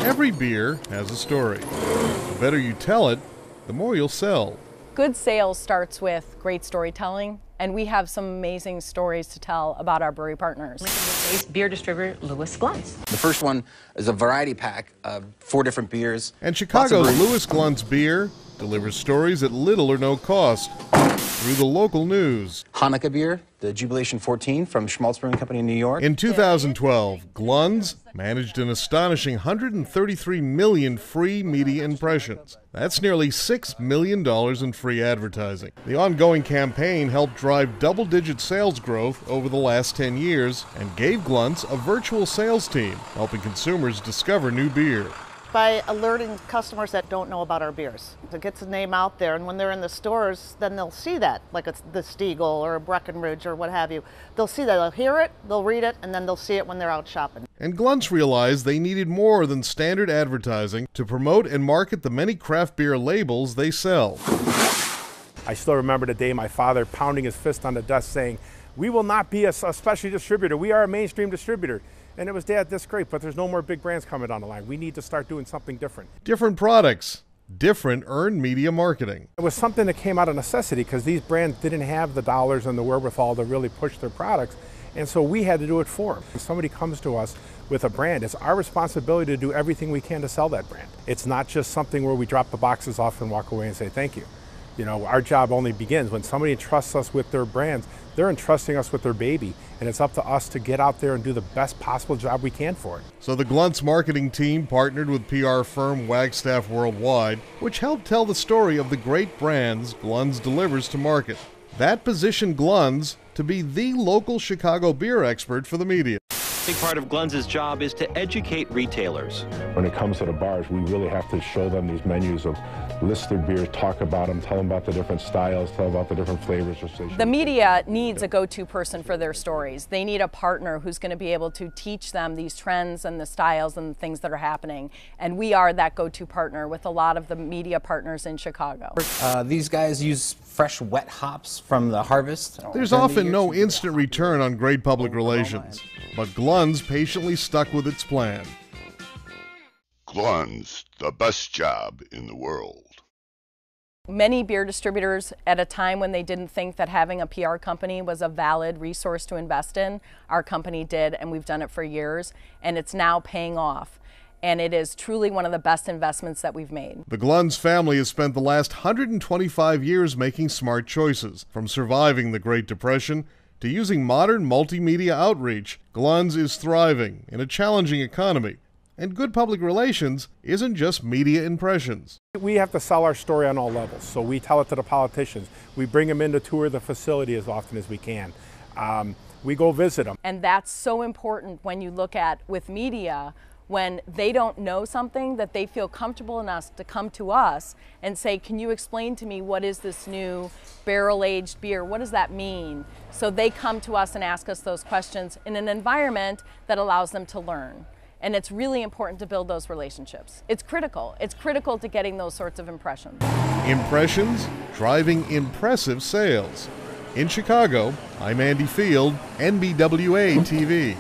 Every beer has a story. The better you tell it, the more you'll sell. Good sales starts with great storytelling, and we have some amazing stories to tell about our brewery partners. Lincoln-based beer distributor Louis Glunz. The first one is a variety pack of 4 different beers. And Chicago's Louis Glunz Beer delivers stories at little or no cost through the local news. Hanukkah beer, the Jubilation 14 from Schmaltz Brewing Company in New York. In 2012, Glunz managed an astonishing 133 million free media impressions. That's nearly $6 million in free advertising. The ongoing campaign helped drive double-digit sales growth over the last 10 years and gave Glunz a virtual sales team, helping consumers discover new beer. By alerting customers that don't know about our beers. It gets the name out there, and when they're in the stores, then they'll see that, like it's the Stiegel or a Breckenridge or what have you. They'll see that, they'll hear it, they'll read it, and then they'll see it when they're out shopping. And Glunz realized they needed more than standard advertising to promote and market the many craft beer labels they sell. I still remember the day my father pounding his fist on the desk saying, "We will not be a specialty distributor, we are a mainstream distributor." And it was, "Dad, that's great, but there's no more big brands coming down the line. We need to start doing something different." Different products, different earned media marketing. It was something that came out of necessity because these brands didn't have the dollars and the wherewithal to really push their products. And so we had to do it for them. If somebody comes to us with a brand, it's our responsibility to do everything we can to sell that brand. It's not just something where we drop the boxes off and walk away and say thank you. You know, our job only begins when somebody entrusts us with their brands. They're entrusting us with their baby, and it's up to us to get out there and do the best possible job we can for it. So the Glunz marketing team partnered with PR firm Wagstaff Worldwide, which helped tell the story of the great brands Glunz delivers to market. That positioned Glunz to be the local Chicago beer expert for the media. A big part of Glunz's job is to educate retailers. When it comes to the bars, we really have to show them these menus of list their beers, talk about them, tell them about the different styles, tell them about the different flavors. The media needs a go-to person for their stories. They need a partner who's going to be able to teach them these trends and the styles and the things that are happening. And we are that go-to partner with a lot of the media partners in Chicago. These guys use fresh wet hops from the harvest. There's often no instant return on great public relations, but Glunz patiently stuck with its plan. Glunz, the best job in the world. Many beer distributors, at a time when they didn't think that having a PR company was a valid resource to invest in, our company did, and we've done it for years, and it's now paying off. And it is truly one of the best investments that we've made. The Glunz family has spent the last 125 years making smart choices, from surviving the Great Depression to using modern multimedia outreach. Glunz is thriving in a challenging economy. And good public relations isn't just media impressions. We have to sell our story on all levels, so we tell it to the politicians. We bring them in to tour the facility as often as we can. We go visit them. And that's so important when you look at, with media, when they don't know something, that they feel comfortable enough to come to us and say, "Can you explain to me what is this new barrel-aged beer? What does that mean?" So they come to us and ask us those questions in an environment that allows them to learn. And it's really important to build those relationships. It's critical. It's critical to getting those sorts of impressions. Impressions driving impressive sales. In Chicago, I'm Andy Field, NBWA TV.